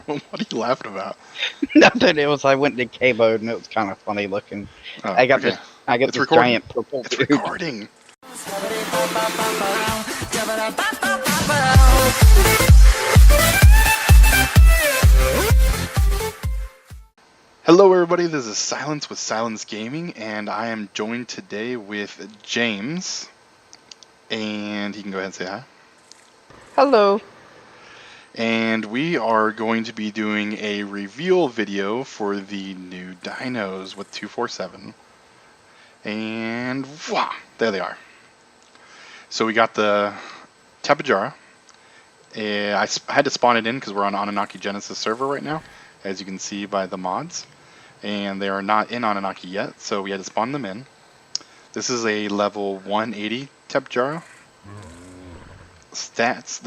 What are you laughing about? Nothing. I went to K mode and it was kind of funny looking. Oh, I got okay. this. I got It's this recording. giant purple It's dude. recording. Hello, everybody. This is Silence with Silence Gaming, and I am joined today with James. And he can go ahead and say hi. Hello. And we are going to be doing a reveal video for the new dinos with 247. And wow, there they are. So we got the Tapejara. I had to spawn it in because we're on Anunnaki Genesis server right now, as you can see by the mods. And they are not in Anunnaki yet, so we had to spawn them in. This is a level 180 Tapejara. Stats.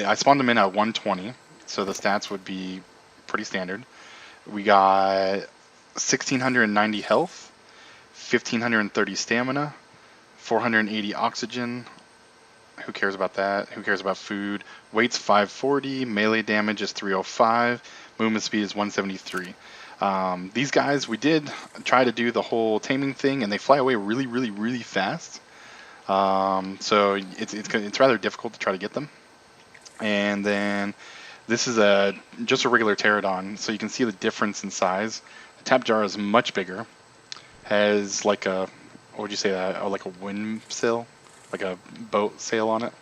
I spawned them in at 120, so the stats would be pretty standard. We got 1690 health, 1530 stamina, 480 oxygen. Who cares about that? Who cares about food? Weight's 540, melee damage is 305, movement speed is 173. These guys, we did try to do the whole taming thing, and they fly away really, really, really fast. So it's rather difficult to try to get them. And then this is just a regular pterodon, so you can see the difference in size. The Tapejara is much bigger. Has like a, what would you say that? Oh, like a wind sail, like a boat sail on it.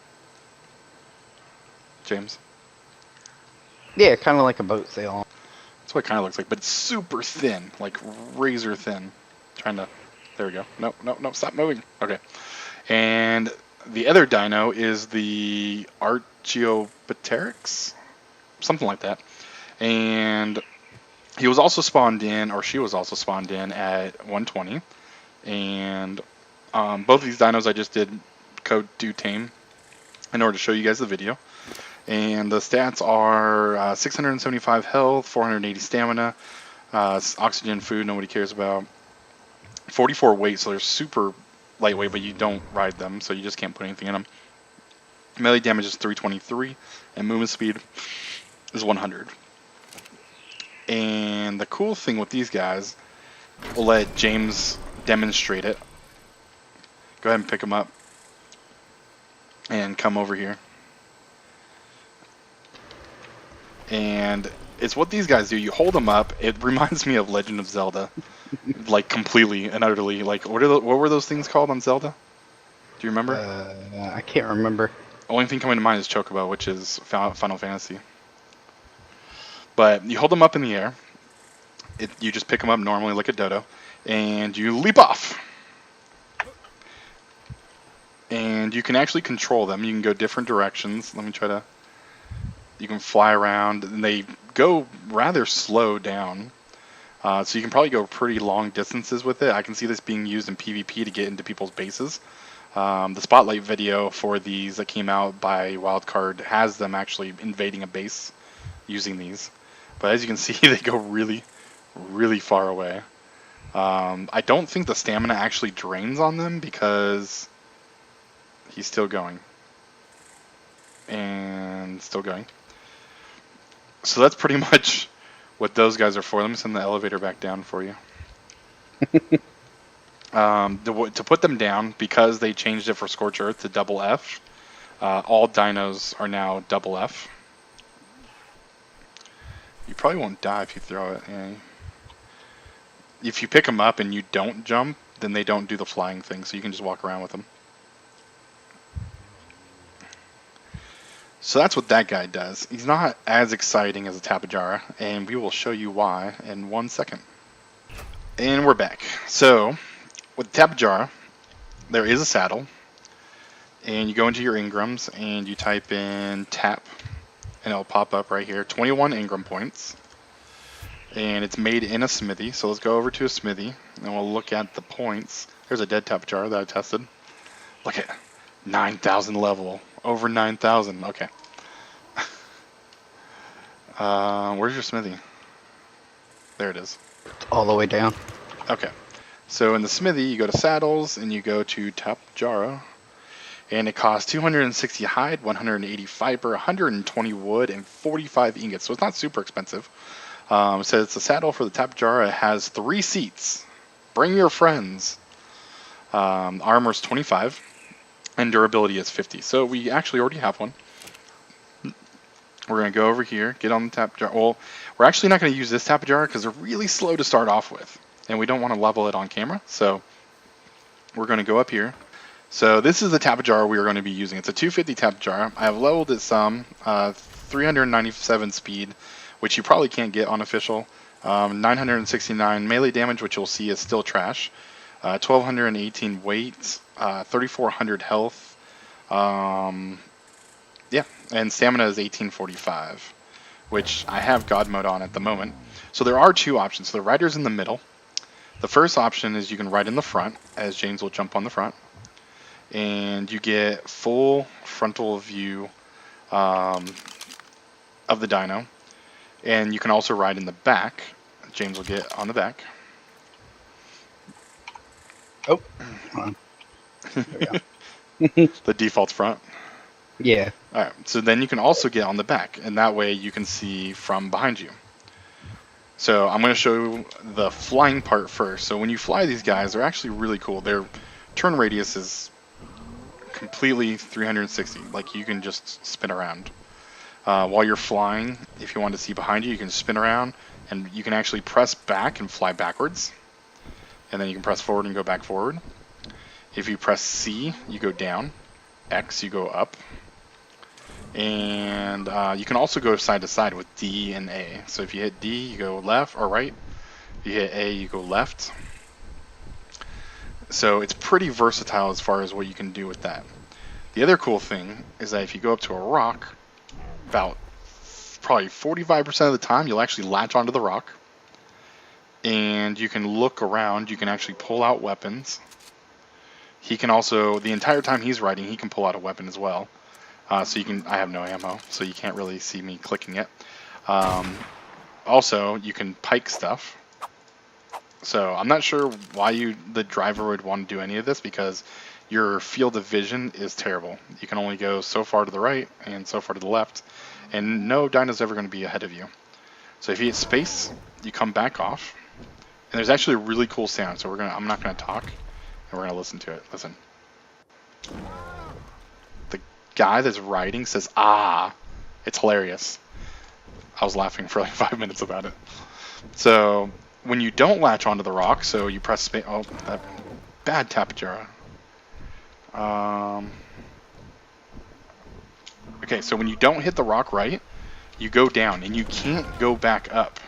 James. Yeah, kind of like a boat sail. That's what it kind of looks like, but it's super thin, like razor thin. Trying to, there we go. No, no, no, stop moving. Okay. And the other dino is the Archaeopteryx, something like that. And he was also spawned in, or she was also spawned in at 120. And both of these dinos I just did code do tame in order to show you guys the video. And the stats are 675 health, 480 stamina, oxygen, food, nobody cares about. 44 weight, so they're super lightweight, but you don't ride them, so you just can't put anything in them. Melee damage is 323, and movement speed is 100. And the cool thing with these guys, we'll let James demonstrate it. Go ahead and pick them up and come over here. And it's what these guys do. You hold them up. It reminds me of Legend of Zelda, like completely and utterly. Like what were those things called on Zelda? Do you remember? I can't remember. Only thing coming to mind is Chocobo, which is Final Fantasy. But you hold them up in the air. You just pick them up normally like a dodo, and you leap off. And you can actually control them. You can go different directions. Let me try to. You can fly around, and they go rather slow down. So you can probably go pretty long distances with it. I can see this being used in PvP to get into people's bases. The spotlight video for these that came out by Wildcard has them actually invading a base using these. But as you can see, they go really, really far away. I don't think the stamina actually drains on them because he's still going. And still going. So that's pretty much what those guys are for. Let me send the elevator back down for you. To put them down, because they changed it for Scorch Earth to double F, all dinos are now double F. You probably won't die if you throw it. Yeah. If you pick them up and you don't jump, then they don't do the flying thing, so you can just walk around with them. So that's what that guy does. He's not as exciting as a Tapejara, and we will show you why in 1 second. And we're back. So, with Tapejara, there is a saddle, and you go into your Ingrams, and you type in tap, and it'll pop up right here, 21 Ingram points. And it's made in a smithy, so let's go over to a smithy, and we'll look at the points. There's a dead Tapejara that I tested. Look at 9,000 level. Over 9,000. Okay. Where's your smithy? There it is. All the way down. Okay. So in the smithy, you go to saddles and you go to Tapejara, And it costs 260 hide, 180 fiber, 120 wood, and 45 ingots. So it's not super expensive. It says it's a saddle for the Tapejara. It has 3 seats. Bring your friends. Armor's 25, and durability is 50. So we actually already have one. We're going to go over here, get on the Tapejara. Well, we're actually not going to use this Tapejara because they're really slow to start off with. And we don't want to level it on camera. So we're going to go up here. So this is the Tapejara we are going to be using. It's a 250 Tapejara. I have leveled it some, 397 speed, which you probably can't get on official. 969 melee damage, which you'll see is still trash. 1218 weight, 3400 health. Yeah, and stamina is 1845, which I have God mode on at the moment. So there are 2 options. So the rider's in the middle. The first option is you can ride in the front, as James will jump on the front. And you get full frontal view of the dino. And you can also ride in the back. James will get on the back. Oh, hold on. There we go. The default's front. Yeah. Alright, so then you can also get on the back, and that way you can see from behind you. So I'm going to show you the flying part first. So when you fly these guys, they're actually really cool. Their turn radius is completely 360. Like, you can just spin around. While you're flying, if you want to see behind you, you can spin around, and you can actually press back and fly backwards. And then you can press forward and go back forward. If you press C, you go down. X, you go up. And you can also go side to side with D and A. So if you hit D, you go left or right. If you hit A, you go left. So it's pretty versatile as far as what you can do with that. The other cool thing is that if you go up to a rock, about probably 45% of the time, you'll actually latch onto the rock. And you can look around. You can actually pull out weapons. He can also, the entire time he's riding, he can pull out a weapon as well. So you can, I have no ammo, so you can't really see me clicking it. Also, you can pike stuff. So I'm not sure why the driver would want to do any of this, because your field of vision is terrible. You can only go so far to the right and so far to the left, and no dino's ever going to be ahead of you. So if you hit space, you come back off, and there's actually a really cool sound. So I'm not gonna talk, and we're gonna listen to it. Listen. The guy that's riding says "ah." It's hilarious. I was laughing for like 5 minutes about it. So when you don't latch onto the rock, so you press space. Oh, that bad Tapejara. Okay, so when you don't hit the rock right, you go down, and you can't go back up.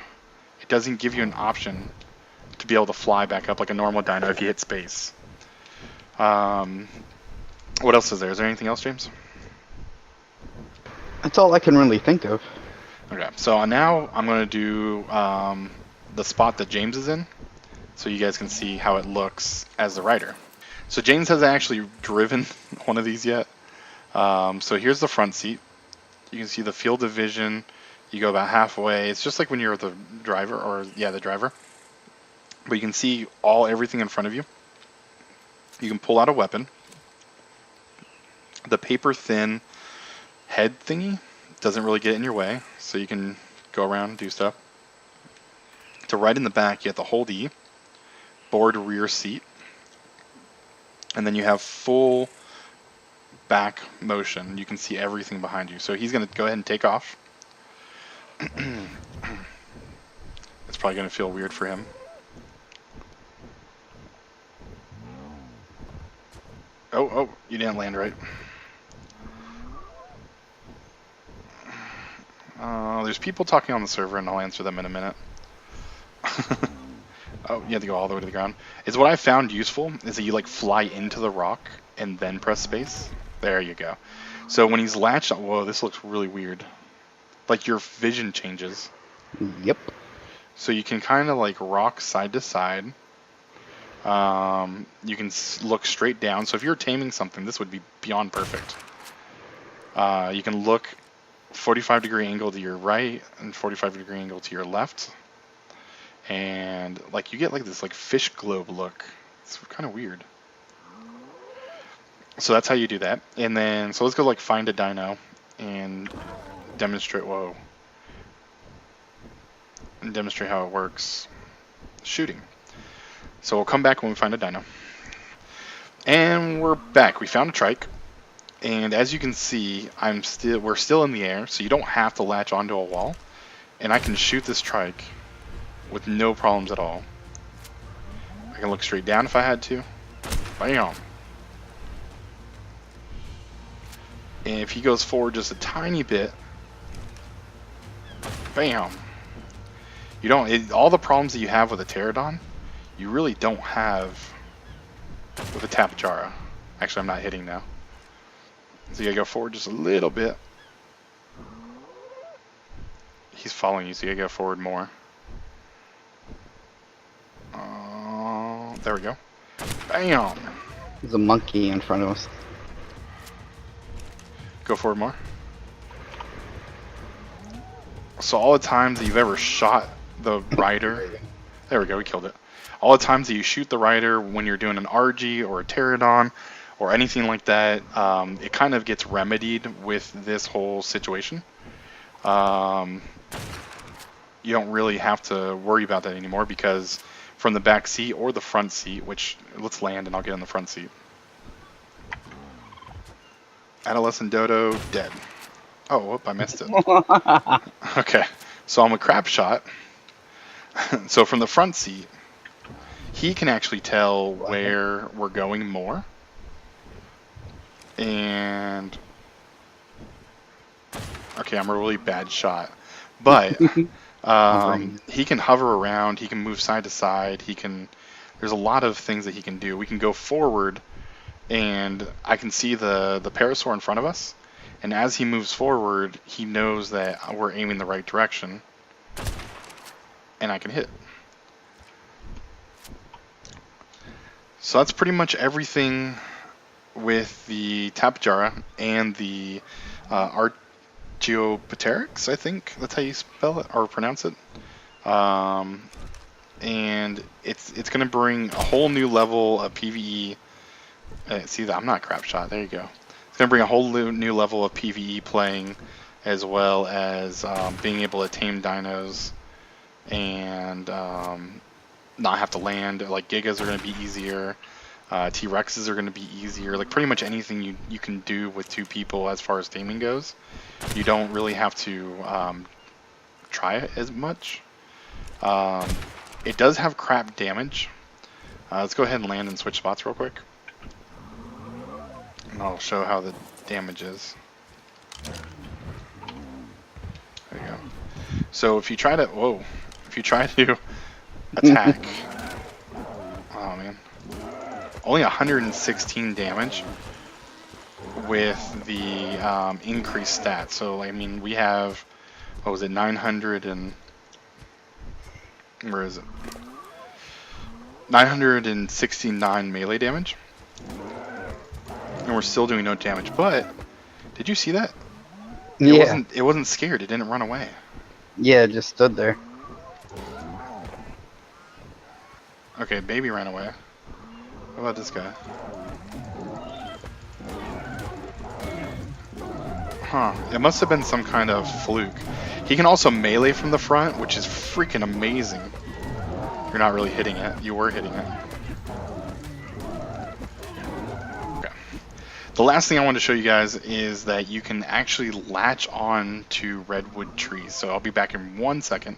It doesn't give you an option to be able to fly back up like a normal dino if you hit space. What else is there? Is there anything else, James? That's all I can really think of. Okay, so now I'm going to do the spot that James is in, so you guys can see how it looks as the rider. So James hasn't actually driven one of these yet. So here's the front seat. You can see the field of vision. You go about halfway. It's just like when you're the driver, the driver. But you can see everything in front of you. You can pull out a weapon. The paper thin head thingy doesn't really get in your way, so you can go around and do stuff. To ride in the back, you have to hold E, board rear seat, and then you have full back motion. You can see everything behind you. So he's going to go ahead and take off. It's probably going to feel weird for him. Oh, you didn't land right. There's people talking on the server, and I'll answer them in a minute. Oh, you have to go all the way to the ground. What I found useful is that you like fly into the rock and then press space. There you go. So when he's latched on, whoa, this looks really weird. Like your vision changes. Yep. So you can kind of like rock side to side. You can look straight down. So if you're taming something, this would be beyond perfect. You can look 45-degree angle to your right and 45-degree angle to your left. And like you get like this like fish globe look. It's kind of weird. So that's how you do that. And then, so let's go like find a dino and demonstrate, whoa, and demonstrate how it works shooting. So we'll come back when we find a dino. And we're back. We found a trike. And as you can see, we're still in the air, so you don't have to latch onto a wall. And I can shoot this trike with no problems at all. I can look straight down if I had to. Bam! And if he goes forward just a tiny bit, bam! You don't. All the problems that you have with a pterodon, you really don't have with a Tapejara. Actually, I'm not hitting now. So you gotta go forward just a little bit. He's following you, so you gotta go forward more. There we go. Bam! There's a monkey in front of us. Go forward more. So all the times that you've ever shot the rider, there we go, we killed it. All the times that you shoot the rider when you're doing an RG or a pterodon or anything like that, it kind of gets remedied with this whole situation. You don't really have to worry about that anymore because from the back seat or the front seat, which let's land and I'll get in the front seat. Adolescent dodo dead. Oh, whoop, I missed it. Okay, so I'm a crap shot. So from the front seat, he can actually tell where we're going more. And okay, I'm a really bad shot, but he can hover around, he can move side to side, there's a lot of things that he can do. We can go forward and I can see the parasaur in front of us, and as he moves forward, he knows that we're aiming the right direction, and I can hit. So that's pretty much everything with the Tapejara and the Archaeopteryx, I think that's how you spell it or pronounce it. And it's going to bring a whole new level of PvE. See that I'm not a crap shot. There you go. It's going to bring a whole new level of PvE playing, as well as being able to tame dinos and not have to land. Like Gigas are going to be easier. T-Rexes are going to be easier. Like pretty much anything you can do with two people as far as taming goes. You don't really have to try it as much. It does have crap damage. Let's go ahead and land and switch spots real quick. And I'll show how the damage is. There you go. So if you try to, if you try to attack, oh man, only 116 damage with the increased stats. So I mean, we have, what was it, 900 and, where is it? 969 melee damage. And we're still doing no damage, but did you see that? Yeah. It wasn't scared, it didn't run away. Yeah, it just stood there. Okay, baby ran away. What about this guy? Huh, it must have been some kind of fluke. He can also melee from the front, which is freaking amazing. You're not really hitting it, you were hitting it. Okay. The last thing I want to show you guys is that you can actually latch on to redwood trees. So I'll be back in 1 second.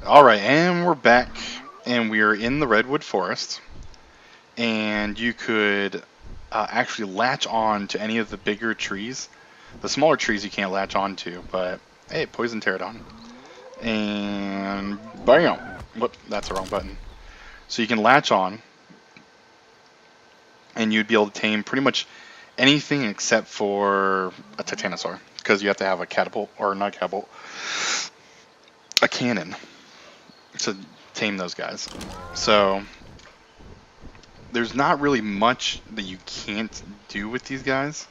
Alright, and we're back, and we are in the redwood forest. And you could actually latch on to any of the bigger trees. The smaller trees you can't latch on to, but hey, poison pterodon. And bam! Whoop, that's the wrong button. So you can latch on, and you'd be able to tame pretty much anything except for a titanosaur, because you have to have a catapult, or not a catapult, a cannon to tame those guys. So there's not really much that you can't do with these guys,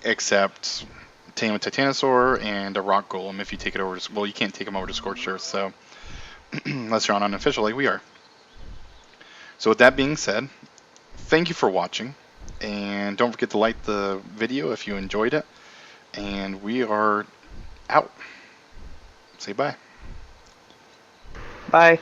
except tame a titanosaur and a rock golem if you take it over to, well, you can't take them over to scorched earth, so unless you're on unofficial like we are. So with that being said, thank you for watching. And don't forget to like the video if you enjoyed it. And we are out. Say bye. Bye.